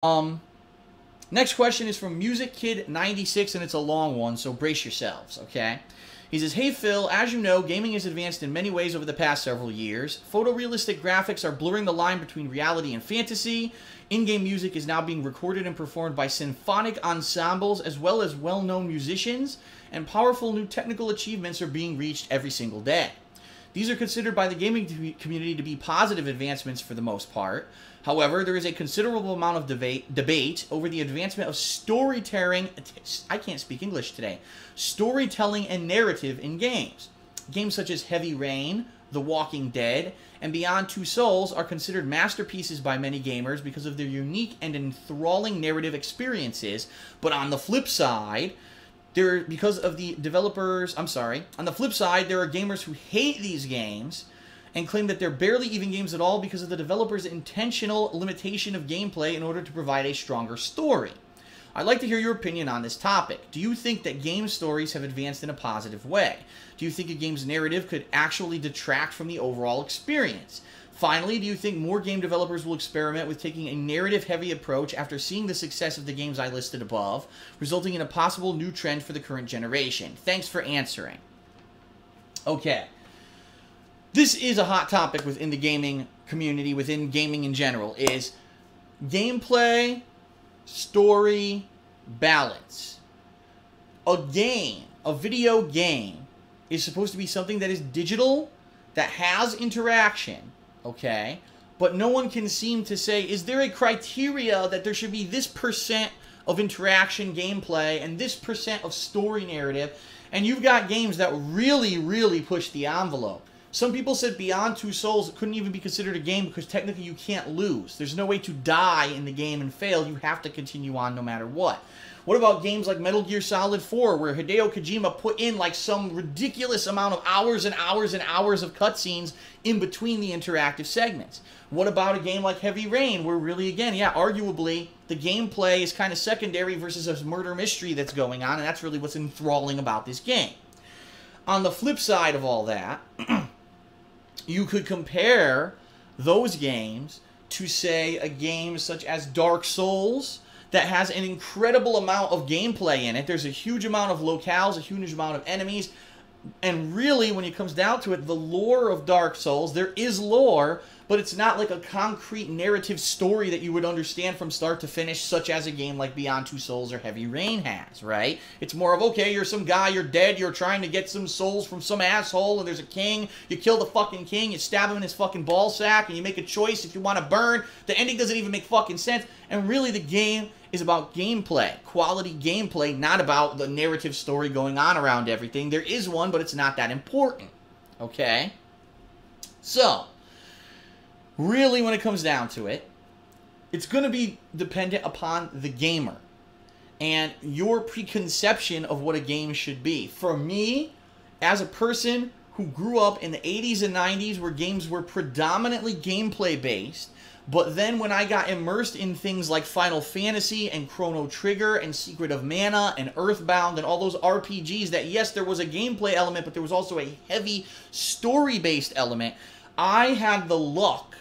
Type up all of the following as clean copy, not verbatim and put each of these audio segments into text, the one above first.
Um, Next question is from Music Kid 96, and it's a long one, so brace yourselves, okay? He says, "Hey Phil, as you know, gaming has advanced in many ways over the past several years. Photorealistic graphics are blurring the line between reality and fantasy. In-game music is now being recorded and performed by symphonic ensembles as well as well-known musicians, and powerful new technical achievements are being reached every single day. These are considered by the gaming community to be positive advancements for the most part. However, there is a considerable amount of debate over the advancement of storytelling. I can't speak English today. Storytelling and narrative in games. Games such as Heavy Rain, The Walking Dead, and Beyond Two Souls are considered masterpieces by many gamers because of their unique and enthralling narrative experiences. But on the flip side, on the flip side, there are gamers who hate these games and claim that they're barely even games at all because of the developer's intentional limitation of gameplay in order to provide a stronger story. I'd like to hear your opinion on this topic. Do you think that game stories have advanced in a positive way? Do you think a game's narrative could actually detract from the overall experience? Finally, do you think more game developers will experiment with taking a narrative-heavy approach after seeing the success of the games I listed above, resulting in a possible new trend for the current generation? Thanks for answering." Okay. This is a hot topic within the gaming community, within gaming in general, is gameplay, story, balance. A video game, is supposed to be something that is digital, that has interaction, okay? But no one can seem to say, is there a criteria that there should be this % of interaction gameplay and this % of story narrative? And you've got games that really, really push the envelope. Some people said Beyond Two Souls couldn't even be considered a game because technically you can't lose. There's no way to die in the game and fail. You have to continue on no matter what. What about games like Metal Gear Solid 4, where Hideo Kojima put in like some ridiculous amount of hours and hours and hours of cutscenes in between the interactive segments? What about a game like Heavy Rain, where really, again, yeah, arguably, the gameplay is kind of secondary versus a murder mystery that's going on, and that's really what's enthralling about this game. On the flip side of all that, you could compare those games to, say, a game such as Dark Souls that has an incredible amount of gameplay in it. There's a huge amount of locales, a huge amount of enemies, and really, when it comes down to it, the lore of Dark Souls, there is lore, but it's not like a concrete narrative story that you would understand from start to finish, such as a game like Beyond Two Souls or Heavy Rain has, right? It's more of, okay, you're some guy, you're dead, you're trying to get some souls from some asshole, and there's a king, you kill the fucking king, you stab him in his fucking ball sack, and you make a choice if you want to burn. The ending doesn't even make fucking sense, and really the game is about gameplay, quality gameplay, not about the narrative story going on around everything. There is one, but it's not that important, okay? So, really, when it comes down to it, it's going to be dependent upon the gamer and your preconception of what a game should be. For me, as a person who grew up in the 80s and 90s where games were predominantly gameplay-based, but then when I got immersed in things like Final Fantasy and Chrono Trigger and Secret of Mana and Earthbound and all those RPGs that, yes, there was a gameplay element, but there was also a heavy story-based element, I had the luck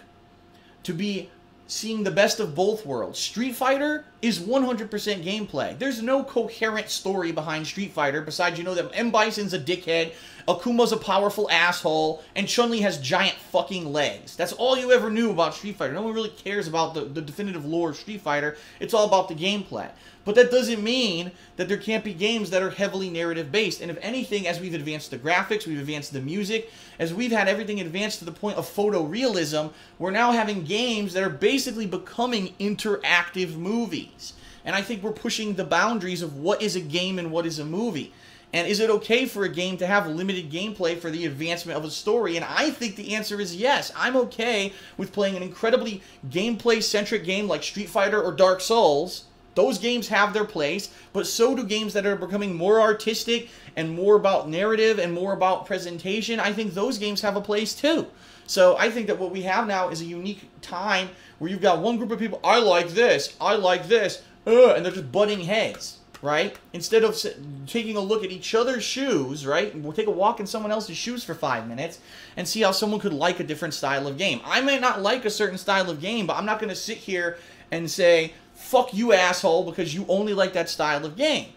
to be seeing the best of both worlds. Street Fighter is 100% gameplay. There's no coherent story behind Street Fighter besides, you know, that M. Bison's a dickhead, Akuma's a powerful asshole, and Chun-Li has giant fucking legs. That's all you ever knew about Street Fighter. No one really cares about the definitive lore of Street Fighter. It's all about the gameplay. But that doesn't mean that there can't be games that are heavily narrative-based. And if anything, as we've advanced the graphics, we've advanced the music, as we've had everything advanced to the point of photorealism, we're now having games that are basically becoming interactive movies. And I think we're pushing the boundaries of what is a game and what is a movie. And is it okay for a game to have limited gameplay for the advancement of a story? And I think the answer is yes. I'm okay with playing an incredibly gameplay-centric game like Street Fighter or Dark Souls. Those games have their place, but so do games that are becoming more artistic and more about narrative and more about presentation. I think those games have a place too. So I think that what we have now is a unique time where you've got one group of people, I like this, and they're just butting heads, right? Instead of taking a look at each other's shoes, right? We'll take a walk in someone else's shoes for 5 minutes and see how someone could like a different style of game. I may not like a certain style of game, but I'm not going to sit here and say, fuck you, asshole, because you only like that style of game.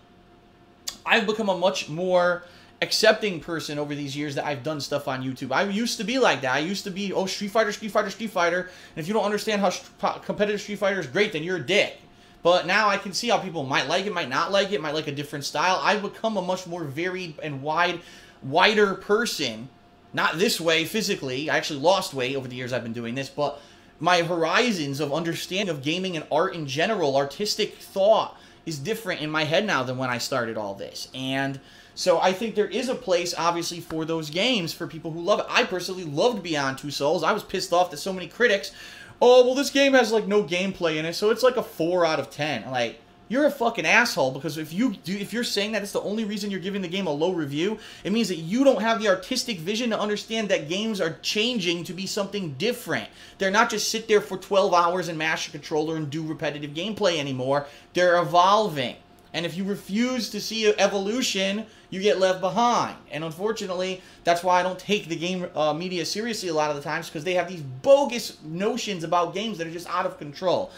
I've become a much more accepting person over these years that I've done stuff on YouTube. I used to be like that. I used to be, oh, Street Fighter, Street Fighter, Street Fighter. And if you don't understand how competitive Street Fighter is great, then you're a dick. But now I can see how people might like it, might not like it, might like a different style. I've become a much more varied and wider person. Not this way physically. I actually lost weight over the years I've been doing this, but my horizons of understanding of gaming and art in general, artistic thought, is different in my head now than when I started all this. And so I think there is a place, obviously, for those games for people who love it. I personally loved Beyond Two Souls. I was pissed off that so many critics, oh, well, this game has, like, no gameplay in it, so it's like a 4 out of 10. I'm like, you're a fucking asshole, because if you're saying that it's the only reason you're giving the game a low review, it means that you don't have the artistic vision to understand that games are changing to be something different. They're not just sit there for 12 hours and mash a controller and do repetitive gameplay anymore. They're evolving. And if you refuse to see evolution, you get left behind. And unfortunately, that's why I don't take the game media seriously a lot of the times, because they have these bogus notions about games that are just out of control.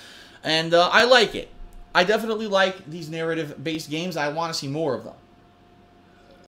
And I like it. I definitely like these narrative-based games. I want to see more of them.